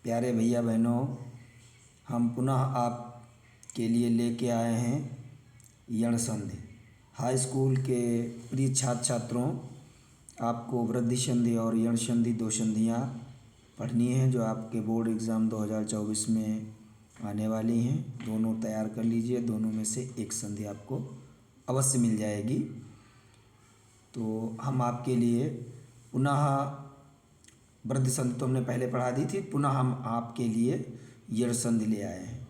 प्यारे भैया बहनों, हम पुनः आपके लिए लेके आए हैं यण संधि। हाई स्कूल के प्रिय छात्र छात्रों, आपको वृद्धि संधि और यण संधि दो संधियाँ पढ़नी हैं जो आपके बोर्ड एग्ज़ाम 2024 में आने वाली हैं। दोनों तैयार कर लीजिए, दोनों में से एक संधि आपको अवश्य मिल जाएगी। तो हम आपके लिए पुनः वृद्धि संधि तो हमने पहले पढ़ा दी थी, पुनः हम आपके लिए यण संधि ले आए हैं।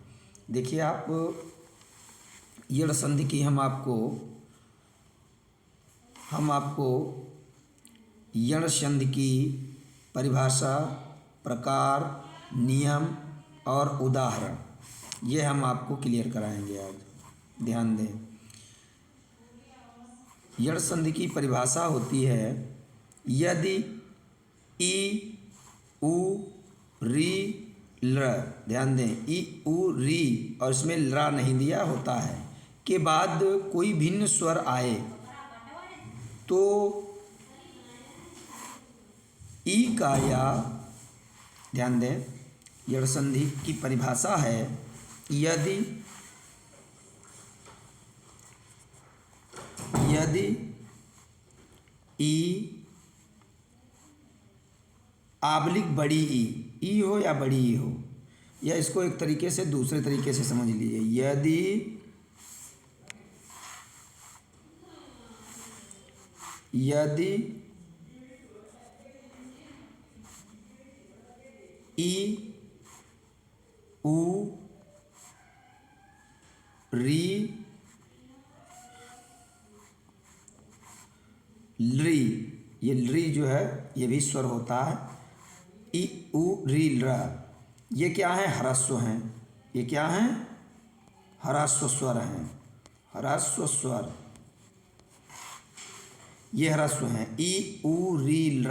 देखिए, आप यण संधि की हम आपको यण संधि की परिभाषा, प्रकार, नियम और उदाहरण ये हम आपको क्लियर कराएंगे आज। ध्यान दें, यण संधि की परिभाषा होती है यदि ई उ री ल, ध्यान दें, ई उ री और इसमें ला नहीं दिया होता है के बाद कोई भिन्न स्वर आए तो ई का या, ध्यान दें, यण संधि की परिभाषा है यदि ई आबलिक बड़ी ई हो या बड़ी ई हो, या इसको एक तरीके से दूसरे तरीके से समझ लीजिए, यदि ई उ री ली, ये ली जो है ये भी स्वर होता है। ई उ री ल, ये क्या है? ह्रस्व हैं। ये क्या हैं? ह्रस्व स्वर हैं। ह्रस्व स्वर ये ह्रस्व हैं। ई उ री ल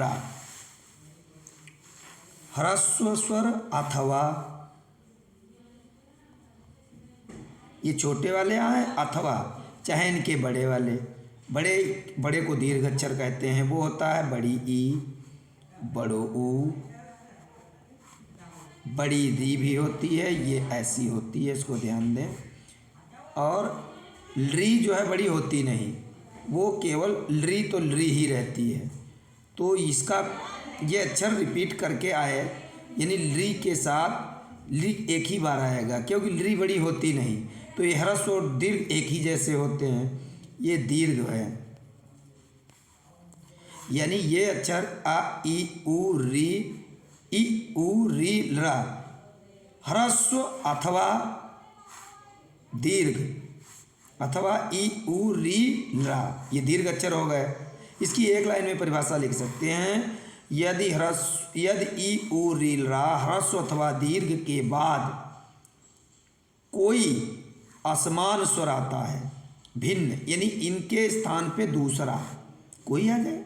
ह्रस्व स्वर अथवा, ये छोटे वाले आए अथवा चाहे इनके बड़े वाले, बड़े को दीर्घ अक्षर कहते हैं, वो होता है बड़ी ई, बड़ो ऊ, बड़ी री भी होती है, ये ऐसी होती है, इसको ध्यान दें। और री जो है बड़ी होती नहीं, वो केवल री तो री ही रहती है। तो इसका ये अक्षर रिपीट करके आए, यानी री के साथ ली एक ही बार आएगा, क्योंकि ली बड़ी होती नहीं। तो ये ह्रस्व और दीर्घ एक ही जैसे होते हैं, ये दीर्घ है। यानी ये अक्षर आ ई उ री ला ह्रस्व अथवा दीर्घ, अथवा ई उ री ला, ये दीर्घ अक्षर हो गए। इसकी एक लाइन में परिभाषा लिख सकते हैं, यदि ई उ री ला ह्रस्व अथवा दीर्घ के बाद कोई असमान स्वर आता है, भिन्न, यानी इनके स्थान पे दूसरा कोई आ जाए,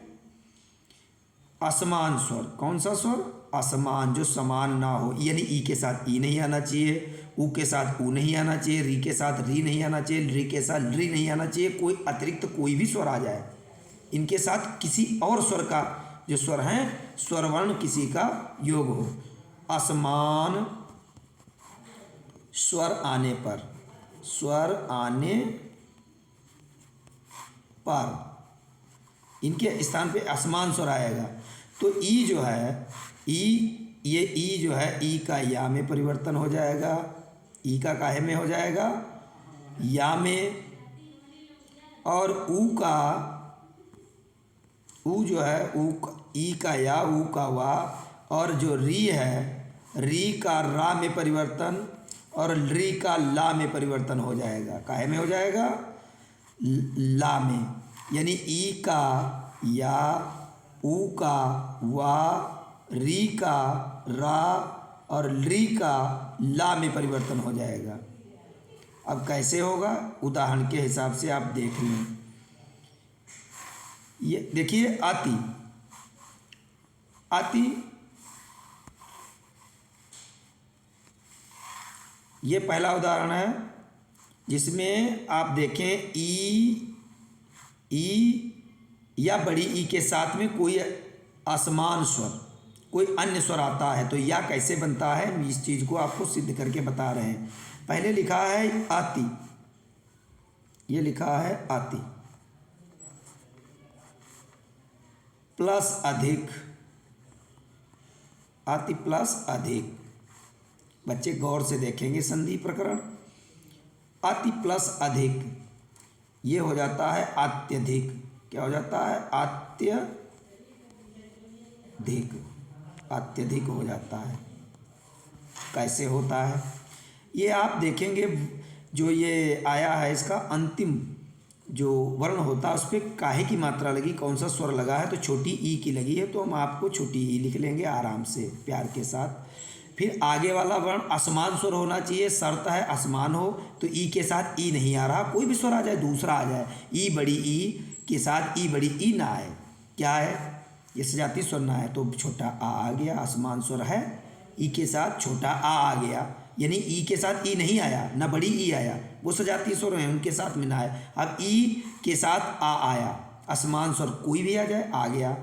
असमान स्वर। कौन सा स्वर? असमान, जो समान ना हो, यानी ई के साथ ई नहीं आना चाहिए, ऊ के साथ ऊ नहीं आना चाहिए, री के साथ री नहीं आना चाहिए, री के साथ री नहीं आना चाहिए, कोई अतिरिक्त कोई भी स्वर आ जाए, इनके साथ किसी और स्वर का, जो स्वर हैं स्वरवर्ण किसी का योग हो। असमान स्वर आने पर, इनके स्थान पे असमान स्वर आएगा। तो ई जो है, ये ई जो है, ई का या में परिवर्तन हो जाएगा, ई का काहे में हो जाएगा? या में। और ऊ जो है, ई का या, ऊ का वा, और जो री है, री का रा में परिवर्तन और री का ला में परिवर्तन हो जाएगा। काहे में हो जाएगा? ला में। यानी ई का या, ऊ का वा, री का रा और ली का ला में परिवर्तन हो जाएगा। अब कैसे होगा? उदाहरण के हिसाब से आप देख लें। ये देखिए, आती, ये पहला उदाहरण है जिसमें आप देखें ई या बड़ी ई के साथ में कोई असमान स्वर, कोई अन्य स्वर आता है तो या कैसे बनता है, इस चीज़ को आपको सिद्ध करके बता रहे हैं। पहले लिखा है आती, ये लिखा है आती प्लस अधिक, आती प्लस अधिक। बच्चे गौर से देखेंगे संधि प्रकरण। अति प्लस अधिक ये हो जाता है अत्यधिक। क्या हो जाता है? अत्यधिक, अत्यधिक हो जाता है। कैसे होता है ये आप देखेंगे। जो ये आया है इसका अंतिम जो वर्ण होता है उस पर काहे की मात्रा लगी, कौन सा स्वर लगा है, तो छोटी ई की लगी है, तो हम आपको छोटी ई लिख लेंगे आराम से प्यार के साथ। फिर आगे वाला वर्ण असमान स्वर होना चाहिए, शर्त है असमान हो, तो ई के साथ ई नहीं आ रहा, कोई भी स्वर आ जाए, दूसरा आ जाए, ई बड़ी ई के साथ ई बड़ी ई ना आए, क्या है ये सजाती स्वर ना है, तो छोटा आ गया, असमान स्वर है, ई के साथ छोटा आ गया, यानी ई के साथ ई नहीं आया, ना बड़ी ई आया, वो सजाती स्वर हैं उनके साथ में ना आए। अब ई के साथ आ आया, असमान स्वर कोई भी आ जाए, आ गया।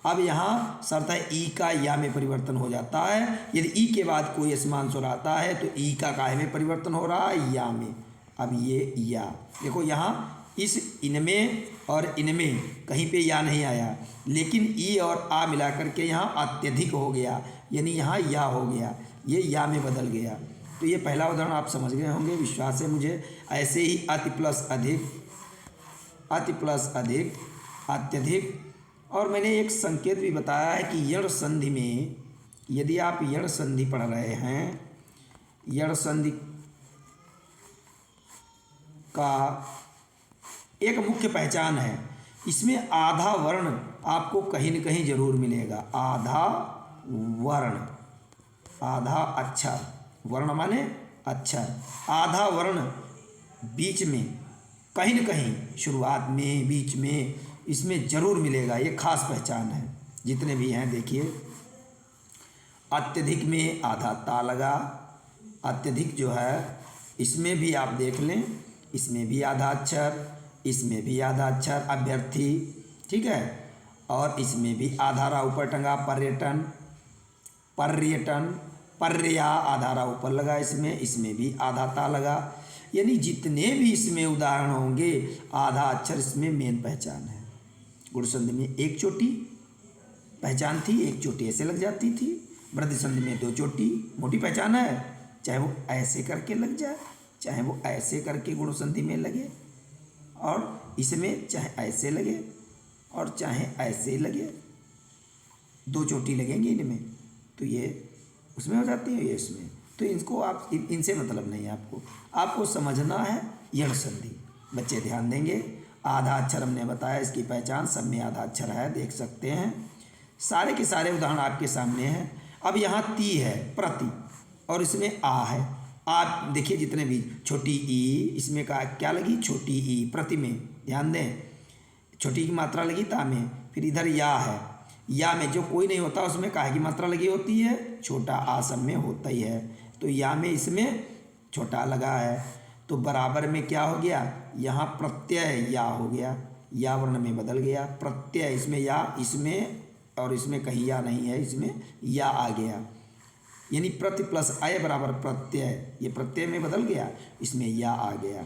अब यहाँ शर्त है ई का या में परिवर्तन हो जाता है। यदि ई के बाद कोई असमान स्वर आता है तो ई का काहे में परिवर्तन हो रहा है? या में। अब ये या देखो यहाँ इस इनमें और इनमें कहीं पे या नहीं आया, लेकिन ई और आ मिला करके यहाँ अत्यधिक हो गया, यानी यहाँ या हो गया, ये या में बदल गया। तो ये पहला उदाहरण आप समझ गए होंगे, विश्वास है मुझे। ऐसे ही अति प्लस अधिक, अति प्लस अधिक, अत्यधिक। और मैंने एक संकेत भी बताया है कि यण संधि में यदि आप यण संधि पढ़ रहे हैं, यण संधि का एक मुख्य पहचान है, इसमें आधा वर्ण आपको कहीं न कहीं जरूर मिलेगा। आधा वर्ण, आधा अक्षर, वर्ण माने अक्षर, आधा वर्ण बीच में कहीं न कहीं, शुरुआत में, बीच में, इसमें जरूर मिलेगा। ये खास पहचान है। जितने भी हैं देखिए, अत्यधिक में आधा ता लगा, अत्यधिक जो है इसमें भी आप देख लें, इसमें भी आधा अक्षर, इसमें भी आधा अक्षर, अभ्यर्थी, ठीक है, और इसमें भी आधा रा ऊपर टंगा, पर्यटन, पर्यटन, पर्या आधा रा ऊपर लगा, इसमें भी आधा ता लगा। यानी जितने भी इसमें उदाहरण होंगे, आधा अक्षर इसमें मेन पहचान है। गुण संधि में एक चोटी पहचान थी, एक चोटी ऐसे लग जाती थी। वृद्धि संधि में दो चोटी मोटी पहचान है, चाहे वो ऐसे करके लग जाए, चाहे वो ऐसे करके गुण संधि में लगे, और इसमें चाहे ऐसे लगे और चाहे ऐसे लगे, दो चोटी लगेंगी इनमें, तो ये उसमें हो जाती है, ये इसमें। तो इनको आप इनसे मतलब नहीं है, आपको समझना है यण संधि। बच्चे ध्यान देंगे। आधा अक्षर हमने बताया, इसकी पहचान सब में आधा अक्षर है, देख सकते हैं। सारे के सारे उदाहरण आपके सामने हैं। अब यहाँ ती है प्रति, और इसमें आ है। आप देखिए जितने भी, छोटी ई इसमें का क्या लगी? छोटी ई, प्रति में ध्यान दें, छोटी की मात्रा लगी ता में। फिर इधर या है, या में जो कोई नहीं होता उसमें काहे की मात्रा लगी होती है? छोटा आ सब में होता ही है, तो या में इसमें छोटा लगा है, तो बराबर में क्या हो गया? यहाँ प्रत्यय या हो गया, या वर्ण में बदल गया, प्रत्यय इसमें या, इसमें और इसमें कहीं या नहीं है, इसमें या आ गया, यानी प्रति प्लस अय बराबर प्रत्यय, ये प्रत्यय में बदल गया, इसमें या आ गया।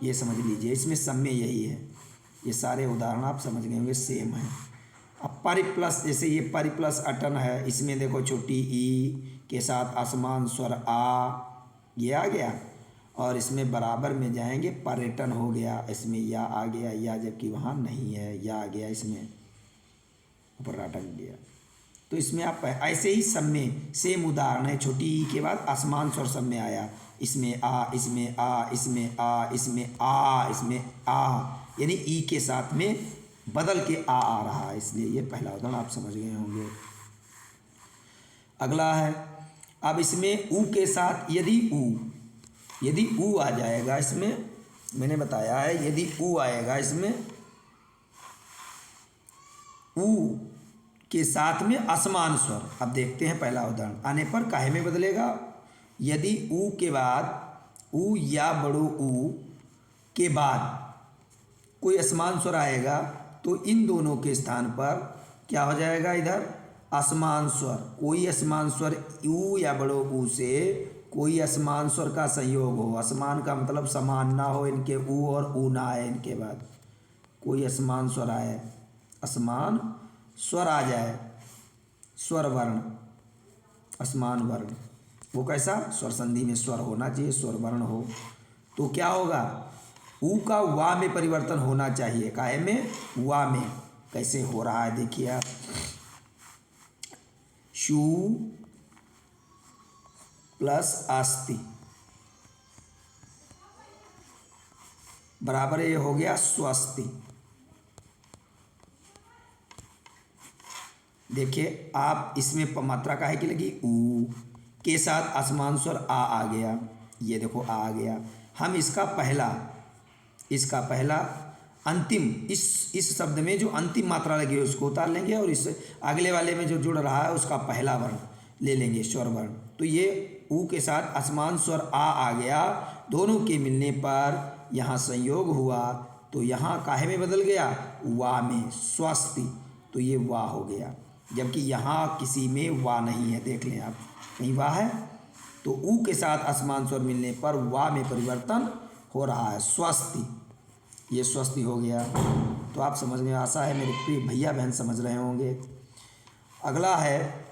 ये समझ लीजिए, इसमें सब में यही है। ये सारे उदाहरण आप समझ गए होंगे, सेम है। अब परि प्लस, जैसे ये परि प्लस अटन है, इसमें देखो छोटी ई के साथ असमान स्वर आ, ये आ गया, और इसमें बराबर में जाएंगे पर्यटन हो गया, इसमें या आ गया, या जबकि वहाँ नहीं है, या आ गया, इसमें ऊपर अटक गया। तो इसमें आप ऐसे ही सब में सेम उदाहरण है। छोटी ई के बाद असमान स्वर सब में आया, इसमें आ, इसमें आ, इसमें आ, इसमें आ, इसमें आ, यानी ई के साथ में बदल के आ रहा है, इसलिए ये पहला उदाहरण आप समझ गए होंगे। अगला है, अब इसमें ऊ के साथ यदि ऊ आ जाएगा, इसमें मैंने बताया है, यदि ऊ आएगा इसमें, ऊ के साथ में असमान स्वर। अब देखते हैं पहला उदाहरण आने पर काहे में बदलेगा? यदि ऊ के बाद, ऊ या बड़ो ऊ के बाद कोई असमान स्वर आएगा, तो इन दोनों के स्थान पर क्या हो जाएगा? इधर असमान स्वर, कोई असमान स्वर ऊ या बड़ो ऊ से कोई असमान स्वर का संयोग हो। असमान का मतलब समान ना हो, इनके ऊ और ऊ ना आए, इनके बाद कोई असमान स्वर आए, असमान स्वर आ जाए, स्वर वर्ण, असमान वर्ण, वो कैसा, स्वर संधि में स्वर होना चाहिए, स्वर वर्ण हो तो क्या होगा, ऊ का वा में परिवर्तन होना चाहिए। काहे में, वा में। कैसे हो रहा है देखिए आप, शु प्लस अस्ति बराबर ये हो गया स्वस्ति। देखिए आप, इसमें मात्रा काहे की लगी, ऊ के साथ असमान स्वर आ गया, ये देखो आ गया। हम इसका पहला अंतिम, इस शब्द में जो अंतिम मात्रा लगी है उसको उतार लेंगे और इस अगले वाले में जो जुड़ रहा है उसका पहला वर्ण ले लेंगे, स्वर वर्ण। तो ये ऊ के साथ असमान स्वर आ गया, दोनों के मिलने पर यहाँ संयोग हुआ तो यहाँ काहे में बदल गया, वा में, स्वस्ति। तो ये वा हो गया, जबकि यहाँ किसी में वा नहीं है, देख लें आप, कहीं वा है। तो ऊ के साथ असमान स्वर मिलने पर वा में परिवर्तन हो रहा है, स्वस्ति। ये स्वस्ति हो गया। तो आप समझ में, आशा है मेरे प्रिय भैया बहन समझ रहे होंगे। अगला है,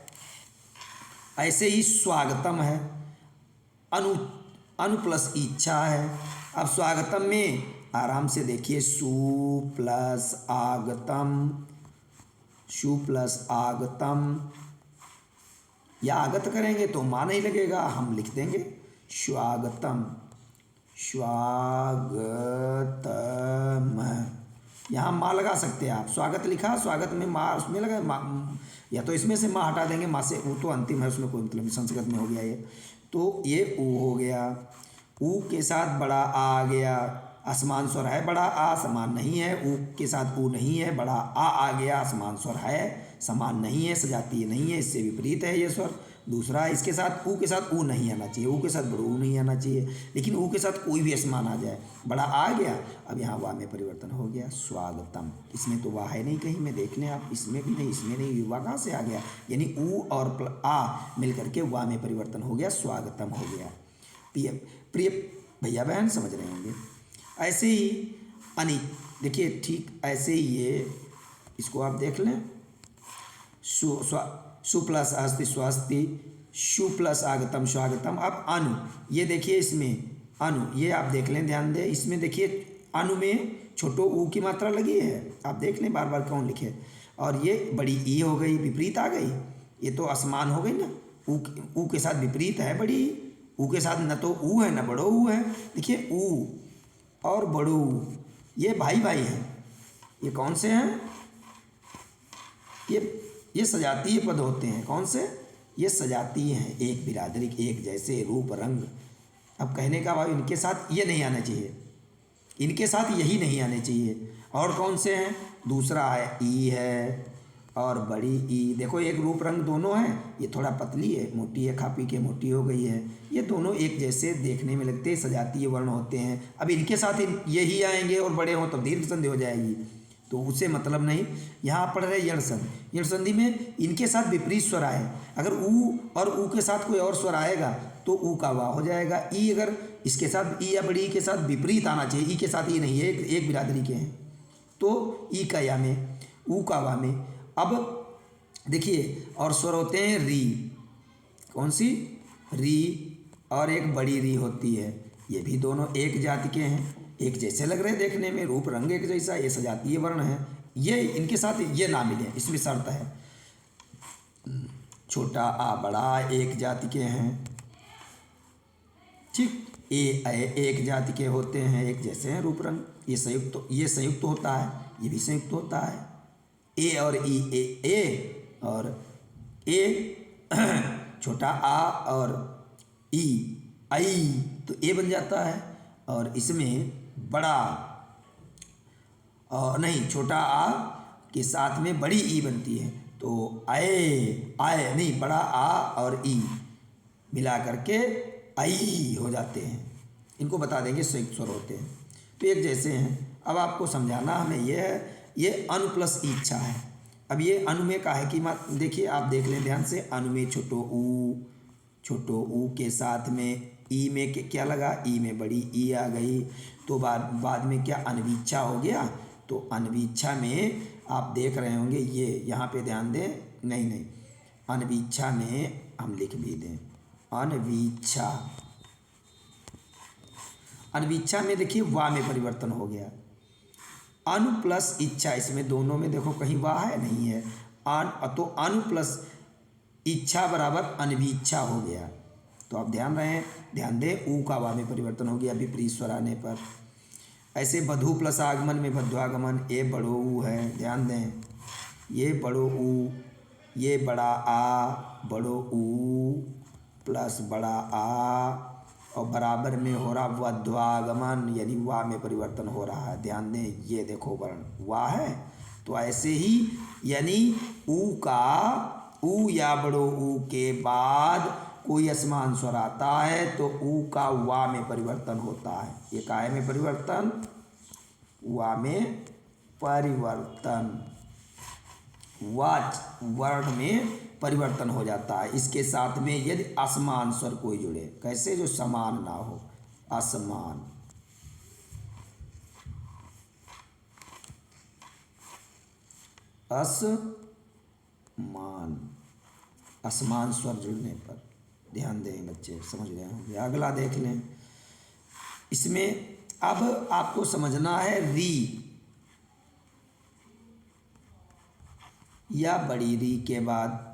ऐसे ही स्वागतम है, अनु प्लस इच्छा है। अब स्वागतम में आराम से देखिए, सु प्लस आगतम, शु प्लस आगतम, या आगत करेंगे तो माँ नहीं लगेगा, हम लिख देंगे स्वागतम, स्वागतम। यहाँ माँ लगा सकते हैं आप, स्वागत लिखा, स्वागत में माँ उसमें लगा, माँ, या तो इसमें से माँ हटा देंगे, माँ से ऊ तो अंतिम है, उसमें कोई मतलब नहीं, संस्कृत में हो गया ये। तो ये ऊ हो गया, ऊ के साथ बड़ा आ गया, असमान स्वर है, बड़ा आ समान नहीं है, ऊ के साथ ऊ नहीं है, बड़ा आ गया, असमान स्वर है, समान नहीं है, सजातीय नहीं है, इससे विपरीत है ये स्वर। दूसरा, इसके साथ ऊ के साथ ऊ नहीं आना चाहिए, ऊ के साथ बड़ो ऊ नहीं आना चाहिए, लेकिन ऊ के साथ कोई भी असमान आ जाए, बड़ा आ गया, अब यहाँ वा में परिवर्तन हो गया, स्वागतम। इसमें तो वाह है नहीं कहीं में, देख लें आप, इसमें भी नहीं, इसमें नहीं, युवा कहाँ से आ गया, यानी ऊ और आ मिल करके वा में परिवर्तन हो गया, स्वागतम हो गया। प्रिय भैया बहन समझ रहे होंगे। ऐसे ही अनि, देखिए ठीक ऐसे ही ये, इसको आप देख लें, सु प्लस अस्ति स्वास्ति, शु प्लस आगतम स्वागतम। अब अनु, ये देखिए इसमें अनु, ये आप देख लें, ध्यान दें, इसमें देखिए अनु में छोटो ऊ की मात्रा लगी है, आप देख लें बार बार कौन लिखे, और ये बड़ी ई हो गई, विपरीत आ गई, ये तो असमान हो गई ना, ऊ के साथ विपरीत है बड़ी, ऊ के साथ न तो ऊ है न बड़ो ऊ है। देखिए ऊ और बड़ो ऊ ये भाई भाई हैं, ये कौन से हैं, ये सजातीय पद होते हैं, कौन से, ये सजातीय हैं, एक बिरादरी, एक जैसे, रूप रंग। अब कहने का भाव, इनके साथ ये नहीं आना चाहिए, इनके साथ यही नहीं आने चाहिए। और कौन से हैं, दूसरा है ई है और बड़ी ई, देखो एक रूप रंग दोनों हैं, ये थोड़ा पतली है, मोटी है, खा पी के मोटी हो गई है, ये दोनों एक जैसे देखने में लगते हैं, सजातीय वर्ण होते हैं। अब इनके साथ यही आएंगे और बड़े हों तो दीर्घ संधि हो जाएगी, तो उससे मतलब नहीं। यहाँ पढ़ रहे यण संधि, यण संधि में इनके साथ विपरीत स्वर आए, अगर ऊ और ऊ के साथ कोई और स्वर आएगा तो ऊ का वा हो जाएगा। ई अगर इसके साथ, ई या बड़ी ई के साथ विपरीत आना चाहिए, ई के साथ ई नहीं है, एक बिरादरी के हैं, तो ई का या में, ऊ का वा में। अब देखिए और स्वर होते हैं री, कौन सी, री, और एक बड़ी री होती है, ये भी दोनों एक जाति के हैं, एक जैसे लग रहे देखने में, रूप रंग एक जैसा, ये सजातीय वर्ण है, ये इनके साथ ये ना मिले, इसमें शर्त है। छोटा आ बड़ा एक जाति के हैं, ठीक, एक जाति के होते हैं, एक जैसे हैं रूप रंग, ये संयुक्त होता है, ये भी संयुक्त होता है, ए और ई, ए और ए, छोटा आ और ई, आई, तो ए बन जाता है। और इसमें बड़ा और नहीं, छोटा आ के साथ में बड़ी ई बनती है, तो आए नहीं, बड़ा आ और ई मिला करके आई हो जाते हैं, इनको बता देंगे संयुक्त स्वर होते हैं, तो एक जैसे हैं। अब आपको समझाना हमें यह है, ये अनु प्लस इच्छा है, अब ये अनुमेय का है कि देखिए आप देख लें ध्यान से, अनुमेय छोटो ऊ के साथ में ई में क्या लगा, ई में बड़ी ई आ गई, तो बाद में क्या अनवीच्छा हो गया। तो अनवीच्छा में आप देख रहे होंगे, ये यहाँ पे ध्यान दें, नहीं अनवीच्छा में हम लिख भी दें, अनवीच्छा में देखिए वा में परिवर्तन हो गया। अनु प्लस इच्छा, इसमें दोनों में देखो कहीं वाह है, नहीं है। तो अनु प्लस इच्छा बराबर अनवीच्छा हो गया। तो आप ध्यान दें ऊ का वा में परिवर्तन हो गया विपरीत स्वर आने पर। ऐसे बधू प्लस आगमन में बध्वागमन, ए बड़ो ऊ है, ध्यान दें, ये बड़ो ऊ, ये बड़ा आ, बड़ो ऊ प्लस बड़ा आ, और बराबर में हो रहा वध्वागमन, यानी वा में परिवर्तन हो रहा है। ध्यान दें, ये देखो वर्ण वा है, तो ऐसे ही यानी ऊ या बड़ो ऊ के बाद कोई असमान स्वर आता है तो ऊ का वा में परिवर्तन होता है। ये काय में परिवर्तन, वा में परिवर्तन, वाच वर्ण में परिवर्तन हो जाता है। इसके साथ में यदि असमान स्वर कोई जुड़े, कैसे, जो समान ना हो, असमान, असमान स्वर जुड़ने पर, ध्यान दें बच्चे, समझ गए होंगे। अगला देख लें, इसमें अब आपको समझना है री या बड़ी री के बाद,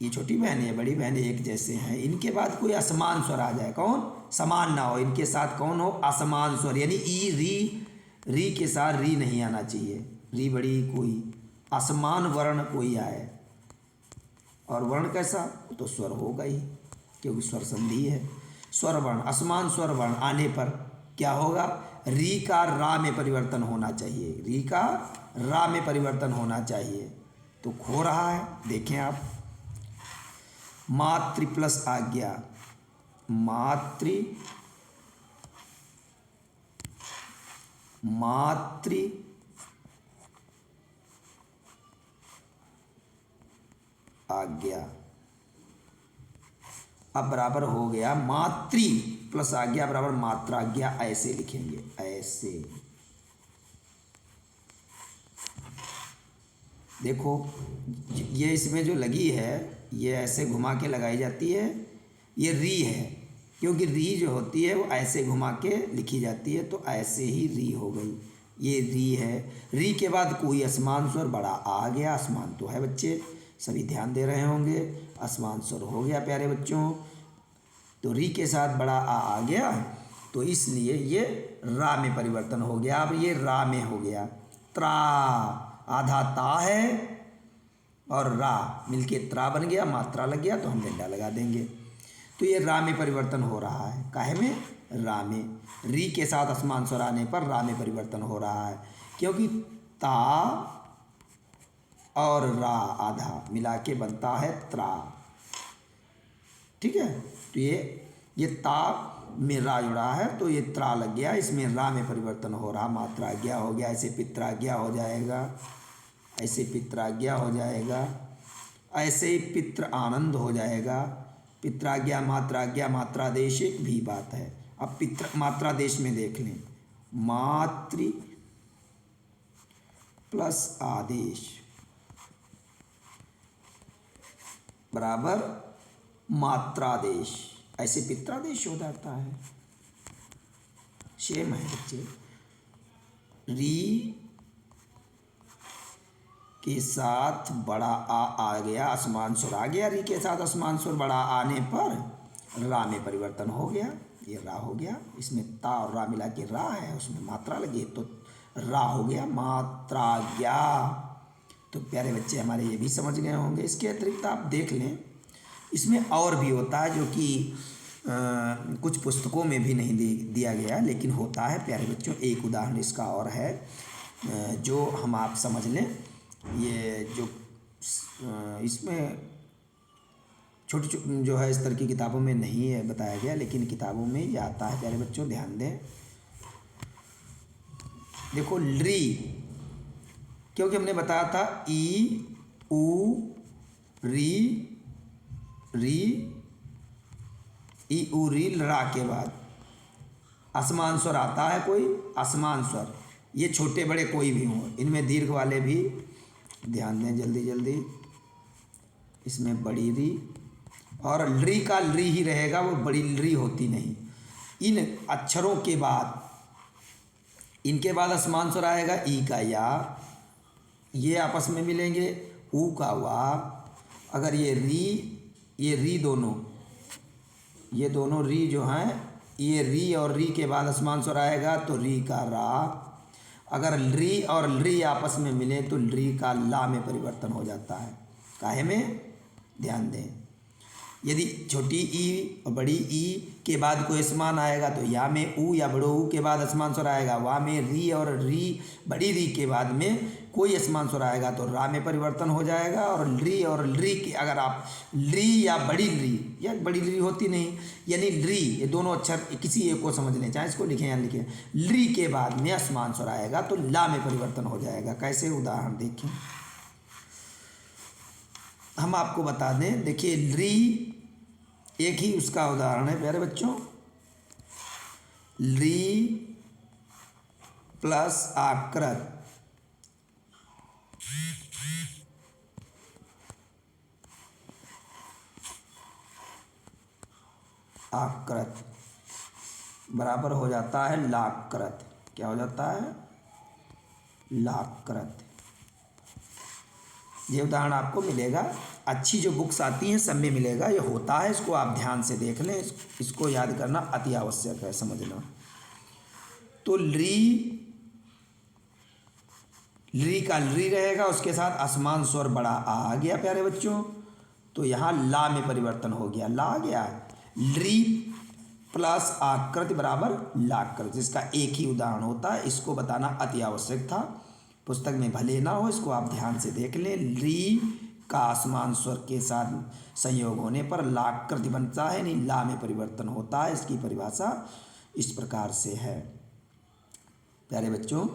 ये छोटी बहन है बड़ी बहन एक जैसे हैं, इनके बाद कोई असमान स्वर आ जाए, कौन, समान ना हो, इनके साथ कौन हो, असमान स्वर, यानी ई री के साथ री नहीं आना चाहिए, री बड़ी कोई असमान वर्ण कोई आए, और वर्ण कैसा, तो स्वर होगा ही, क्योंकि स्वर संधि है। स्वर वर्ण, असमान स्वर वर्ण आने पर क्या होगा, री का रा में परिवर्तन होना चाहिए, री का रा में परिवर्तन होना चाहिए, तो खो रहा है। देखें आप, मातृ प्लस आज्ञा, मातृ आज्ञा, अब बराबर हो गया मातृ प्लस आज्ञा बराबर मात्राज्ञा, ऐसे लिखेंगे, ऐसे देखो, ये इसमें जो लगी है ये ऐसे घुमा के लगाई जाती है, ये री है, क्योंकि री जो होती है वो ऐसे घुमा के लिखी जाती है, तो ऐसे ही री हो गई, ये री है। री के बाद कोई असमान स्वर बड़ा आ गया, असमान तो है बच्चे, सभी ध्यान दे रहे होंगे, असमान स्वर हो गया प्यारे बच्चों, तो री के साथ बड़ा आ गया, तो इसलिए ये रा में परिवर्तन हो गया। अब ये रा में हो गया, त्रा, आधा ता है और रा मिलके त्रा बन गया, मात्रा लग गया तो हम डंडा लगा देंगे, तो ये रा में परिवर्तन हो रहा है, काहे में, रा में, री के साथ असमान स्वर आने पर रा में परिवर्तन हो रहा है, क्योंकि ता और रा आधा मिला के बनता है त्रा, ठीक है। तो ये ता में रा जुड़ा है तो ये त्रा लग गया, इसमें रा में परिवर्तन हो रहा, मात्राज्ञा हो गया, ऐसे पित्राज्ञा हो जाएगा, ऐसे पित्राज्ञा हो जाएगा, ऐसे पित्र आनंद हो जाएगा, पित्राज्ञा मात्राज्ञा मात्रादेश एक भी बात है। अब पित्र मात्रादेश में देख लें, मातृ प्लस आदेश बराबर मात्रादेश, ऐसे पित्रादेश हो जाता है, सेम है बच्चे। री के साथ बड़ा आ गया, असमान स्वर आ गया, री के साथ असमान स्वर बड़ा आने पर रा में परिवर्तन हो गया, ये रा हो गया, इसमें ता और रा मिला के रा है, उसमें मात्रा लगी तो रा हो गया, मात्राज्ञा। तो प्यारे बच्चे हमारे ये भी समझ गए होंगे। इसके अतिरिक्त आप देख लें, इसमें और भी होता है जो कि कुछ पुस्तकों में भी नहीं दिया गया, लेकिन होता है प्यारे बच्चों। एक उदाहरण इसका और है जो हम आप समझ लें, ये जो इसमें छोटी जो है इस तरह की किताबों में नहीं है बताया गया, लेकिन किताबों में ये आता है प्यारे बच्चों, ध्यान दें। देखो ली क्योंकि हमने बताया था ई ऊ री री ई ऊ री रा के बाद असमान स्वर आता है कोई, असमान स्वर, ये छोटे बड़े कोई भी हों, इनमें दीर्घ वाले भी ध्यान दें जल्दी जल्दी। इसमें बड़ी री और ली का ली ही रहेगा, वो बड़ी ली होती नहीं। इन अक्षरों के बाद, इनके बाद असमान स्वर आएगा ई का या, ये आपस में मिलेंगे ऊ का वा। अगर ये री दोनों, ये दोनों री जो हैं, ये री और री के बाद असमान स्वर आएगा तो री का रा। अगर री और ली आपस में मिले तो ली का ला में परिवर्तन हो जाता है। काहे में? ध्यान दें, यदि छोटी ई और बड़ी ई के बाद कोई असमान आएगा तो या में ऊ, या बड़ो ऊ के बाद असमान स्वर आएगा वा में, री और री बड़ी री के बाद में कोई असमान स्वर आएगा तो रा में परिवर्तन हो जाएगा। और ली की अगर आप ली या बड़ी ली होती नहीं, यानी ली, ये दोनों अक्षर किसी एक को समझ लें, चाहे इसको लिखें या लिखें, ली के बाद में असमान स्वर आएगा तो ला में परिवर्तन हो जाएगा। कैसे? उदाहरण देखें, हम आपको बता दें। देखिए ली एक ही उसका उदाहरण है प्यारे बच्चों, ली प्लस आकृत, आकृत बराबर हो जाता है लाकृत। क्या हो जाता है? लाकृत। ये उदाहरण आपको मिलेगा, अच्छी जो बुक्स आती हैं सब में मिलेगा, ये होता है, इसको आप ध्यान से देख लें, इसको याद करना अति आवश्यक है, समझना। तो ली का ली रहेगा, उसके साथ असमान स्वर बड़ा आ गया प्यारे बच्चों, तो यहाँ ला में परिवर्तन हो गया, ला आ गया। ली प्लस आकृति बराबर लाकृत, जिसका एक ही उदाहरण होता है, इसको बताना अति आवश्यक था। पुस्तक में भले ना हो, इसको आप ध्यान से देख लें। ली का असमान स्वर के साथ संयोग होने पर लाकृति बनता है, नहीं ला में परिवर्तन होता है। इसकी परिभाषा इस प्रकार से है प्यारे बच्चों।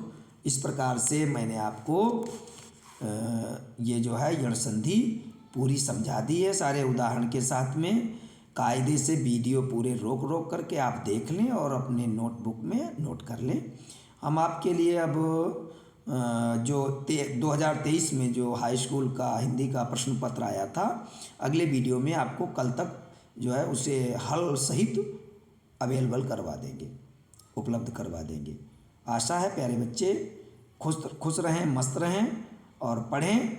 इस प्रकार से मैंने आपको ये जो है यण संधि पूरी समझा दी है, सारे उदाहरण के साथ में। कायदे से वीडियो पूरे रोक रोक करके आप देख लें और अपने नोटबुक में नोट कर लें। हम आपके लिए अब जो 2023 में जो हाई स्कूल का हिंदी का प्रश्न पत्र आया था, अगले वीडियो में आपको कल तक जो है उसे हल सहित अवेलेबल करवा देंगे, उपलब्ध करवा देंगे। आशा है प्यारे बच्चे खुश रहें, मस्त रहें और पढ़ें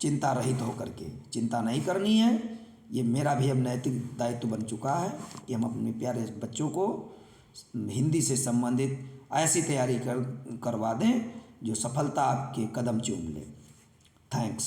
चिंता रहित होकर के। चिंता नहीं करनी है, ये मेरा भी अब नैतिक दायित्व बन चुका है कि हम अपने प्यारे बच्चों को हिंदी से संबंधित ऐसी तैयारी करवा दें जो सफलता आपके कदम चूम ले। थैंक्स।